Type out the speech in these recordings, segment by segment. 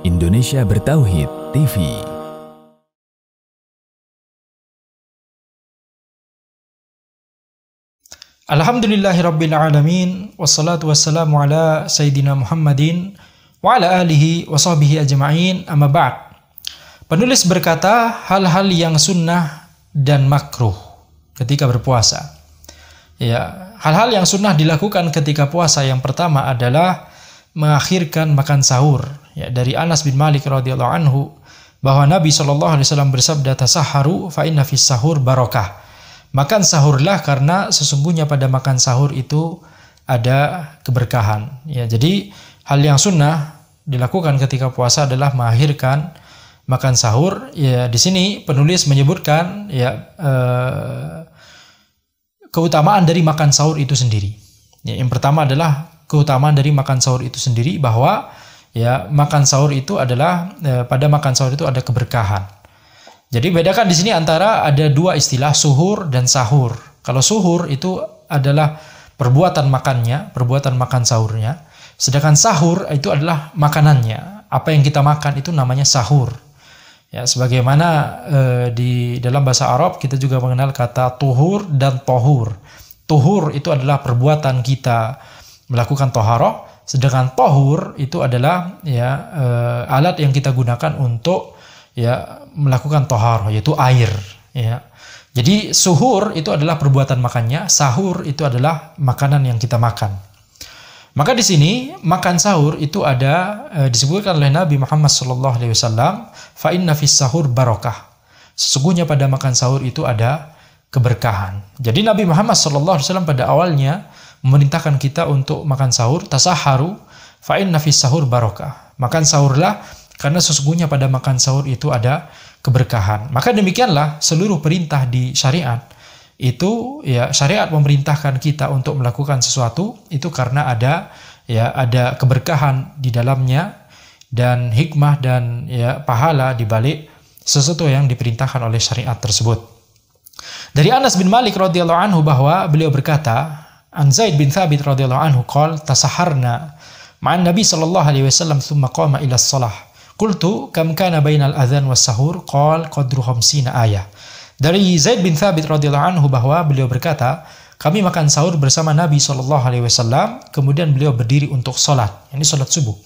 Indonesia Bertauhid TV. Alhamdulillahirrabbilalamin. Wassalatu wassalamu ala Sayyidina Muhammadin wa ala alihi wa sahbihi ajma'in, amma ba'd. Penulis berkata, hal-hal yang sunnah dan makruh ketika berpuasa. Ya, hal-hal yang sunnah dilakukan ketika puasa yang pertama adalah mengakhirkan makan sahur. Ya, dari Anas bin Malik radhiyallahu anhu bahwa Nabi SAW bersabda, "Tasahharu fa inna fis sahur barakah." Makan sahurlah karena sesungguhnya pada makan sahur itu ada keberkahan. Ya, jadi hal yang sunnah dilakukan ketika puasa adalah mengakhirkan makan sahur. Ya, di sini penulis menyebutkan keutamaan dari makan sahur itu sendiri. Ya, yang pertama adalah keutamaan dari makan sahur itu sendiri, bahwa ya makan sahur itu adalah pada makan sahur itu ada keberkahan. Jadi bedakan di sini antara ada dua istilah, suhur dan sahur. Kalau suhur itu adalah perbuatan makannya, perbuatan makan sahurnya. Sedangkan sahur itu adalah makanannya. Apa yang kita makan itu namanya sahur. Ya, sebagaimana di dalam bahasa Arab kita juga mengenal kata tuhur dan tohur. Tuhur itu adalah perbuatan kita melakukan toharoh, sedangkan tohur itu adalah alat yang kita gunakan untuk melakukan toharoh, yaitu air. Ya. Jadi suhur itu adalah perbuatan makannya, sahur itu adalah makanan yang kita makan. Maka di sini makan sahur itu ada disebutkan oleh Nabi Muhammad SAW, fa inna fis sahur barakah. Sesungguhnya pada makan sahur itu ada keberkahan. Jadi Nabi Muhammad SAW pada awalnya memerintahkan kita untuk makan sahur, tasahharu fa inna fis sahur barakah. Makan sahurlah karena sesungguhnya pada makan sahur itu ada keberkahan. Maka demikianlah seluruh perintah di syariat itu, ya syariat memerintahkan kita untuk melakukan sesuatu itu karena ada keberkahan di dalamnya dan hikmah dan pahala di balik sesuatu yang diperintahkan oleh syariat tersebut. Dari Anas bin Malik radhiyallahu anhu bahwa beliau berkata, an Zaid bin Thabit radhiyallahu anhu qala tasahharna ma'an Nabi sallallahu alaihi wasallam thumma qama ila shalah. Qultu kam kana bainal adzan was sahur? Qala qadru 50 ayah. Dari Zaid bin Thabit radhiyallahu anhu bahwa beliau berkata, kami makan sahur bersama Nabi sallallahu alaihi wasallam, kemudian beliau berdiri untuk salat, ini salat subuh.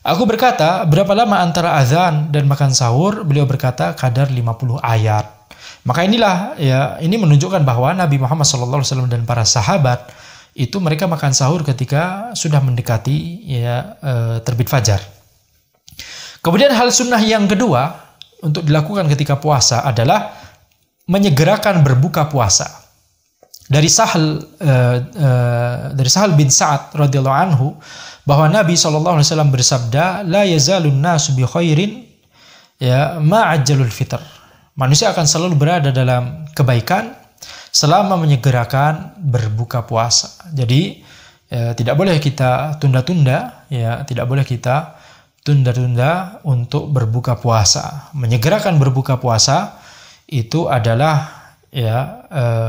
Aku berkata, berapa lama antara azan dan makan sahur? Beliau berkata, kadar 50 ayat. Maka inilah ini menunjukkan bahwa Nabi Muhammad SAW dan para sahabat itu mereka makan sahur ketika sudah mendekati terbit fajar. Kemudian hal sunnah yang kedua untuk dilakukan ketika puasa adalah menyegerakan berbuka puasa. Dari Sahal bin Sa'ad radhiyallahu anhu bahwa Nabi SAW bersabda, la yazalun nasu bi khairin ma'ajjalul fitr. Manusia akan selalu berada dalam kebaikan selama menyegerakan berbuka puasa. Jadi tidak boleh kita tunda-tunda, tidak boleh kita tunda-tunda untuk berbuka puasa. Menyegerakan berbuka puasa itu adalah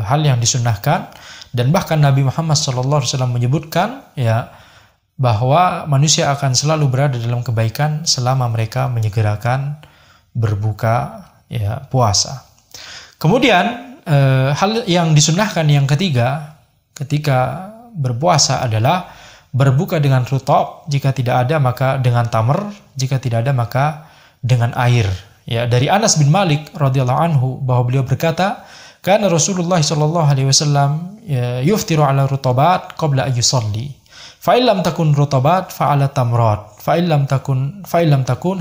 hal yang disunnahkan, dan bahkan Nabi Muhammad SAW menyebutkan bahwa manusia akan selalu berada dalam kebaikan selama mereka menyegerakan berbuka puasa. Kemudian hal yang disunnahkan yang ketiga ketika berpuasa adalah berbuka dengan rutab, jika tidak ada maka dengan tamr, jika tidak ada maka dengan air. Ya, dari Anas bin Malik radhiyallahu anhu bahwa beliau berkata, kana Rasulullah sallallahu alaihi wasallam yuftiru ala rutabat qabla an yusalli. Fa illam takun rutabat fa ala tamrat. Fa illam takun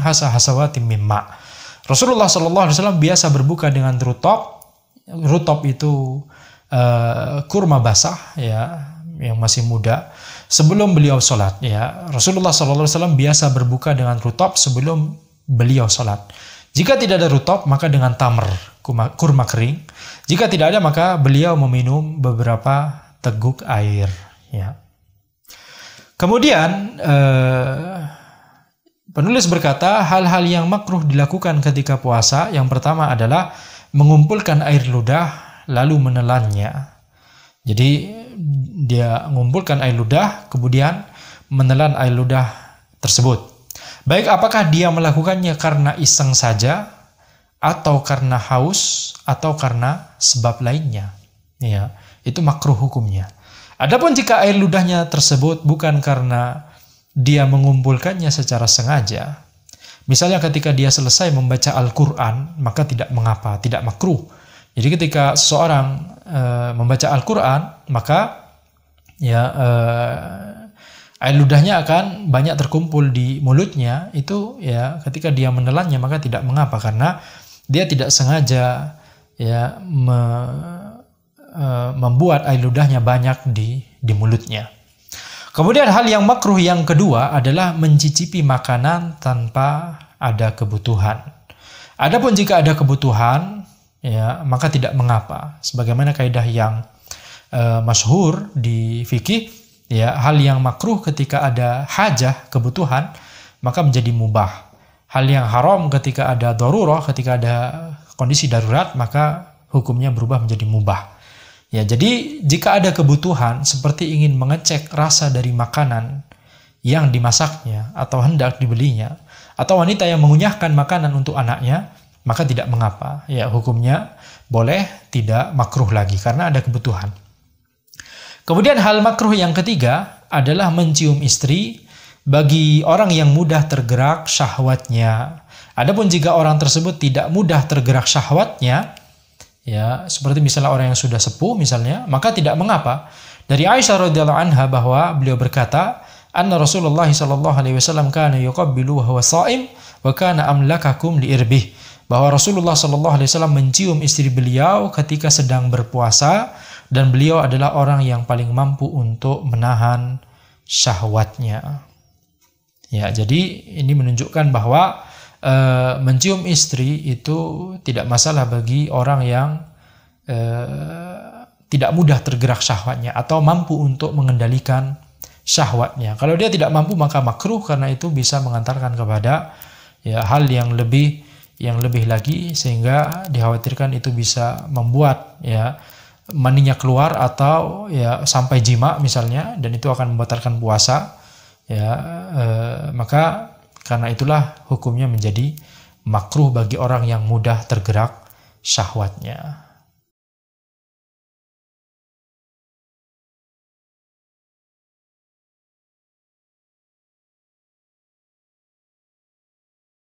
hasawatin mimma. Rasulullah sallallahu alaihi wasallam biasa berbuka dengan rutab. Rutab itu kurma basah yang masih muda sebelum beliau salat. Rasulullah sallallahu alaihi wasallam biasa berbuka dengan rutab sebelum beliau salat. Jika tidak ada rutab maka dengan tamr, kurma kering. Jika tidak ada maka beliau meminum beberapa teguk air. Kemudian penulis berkata, hal-hal yang makruh dilakukan ketika puasa yang pertama adalah mengumpulkan air ludah lalu menelannya. Jadi dia mengumpulkan air ludah kemudian menelan air ludah tersebut. Baik apakah dia melakukannya karena iseng saja, atau karena haus, atau karena sebab lainnya. Ya, itu makruh hukumnya. Adapun jika air ludahnya tersebut bukan karena dia mengumpulkannya secara sengaja, misalnya ketika dia selesai membaca Al-Quran, maka tidak mengapa, tidak makruh. Jadi ketika seseorang membaca Al-Quran, maka ya air ludahnya akan banyak terkumpul di mulutnya. Itu ya ketika dia menelannya maka tidak mengapa, karena dia tidak sengaja ya membuat air ludahnya banyak di mulutnya. Kemudian hal yang makruh yang kedua adalah mencicipi makanan tanpa ada kebutuhan. Adapun jika ada kebutuhan, ya maka tidak mengapa. Sebagaimana kaidah yang masyhur di fikih, ya hal yang makruh ketika ada hajah, kebutuhan, maka menjadi mubah. Hal yang haram ketika ada darurah, ketika ada kondisi darurat, maka hukumnya berubah menjadi mubah. Ya, jadi jika ada kebutuhan seperti ingin mengecek rasa dari makanan yang dimasaknya atau hendak dibelinya, atau wanita yang mengunyahkan makanan untuk anaknya, maka tidak mengapa. Ya, hukumnya boleh, tidak makruh lagi karena ada kebutuhan. Kemudian hal makruh yang ketiga adalah mencium istri bagi orang yang mudah tergerak syahwatnya. Adapun jika orang tersebut tidak mudah tergerak syahwatnya, ya seperti misalnya orang yang sudah sepuh misalnya, maka tidak mengapa. Dari Aisyah radhiyallahu anha bahwa beliau berkata, anna Rasulullah sallallahu alaihi wasallam kana yuqabbilu wa huwa sha'im wa kana amlakakum li irbih. Bahwa Rasulullah sallallahu alaihi wasallam mencium istri beliau ketika sedang berpuasa, dan beliau adalah orang yang paling mampu untuk menahan syahwatnya. Ya, jadi ini menunjukkan bahwa mencium istri itu tidak masalah bagi orang yang tidak mudah tergerak syahwatnya atau mampu untuk mengendalikan syahwatnya. Kalau dia tidak mampu maka makruh, karena itu bisa mengantarkan kepada ya hal yang lebih lagi, sehingga dikhawatirkan itu bisa membuat ya maninya keluar atau ya sampai jima misalnya, dan itu akan membatalkan puasa. Ya, maka karena itulah hukumnya menjadi makruh bagi orang yang mudah tergerak syahwatnya.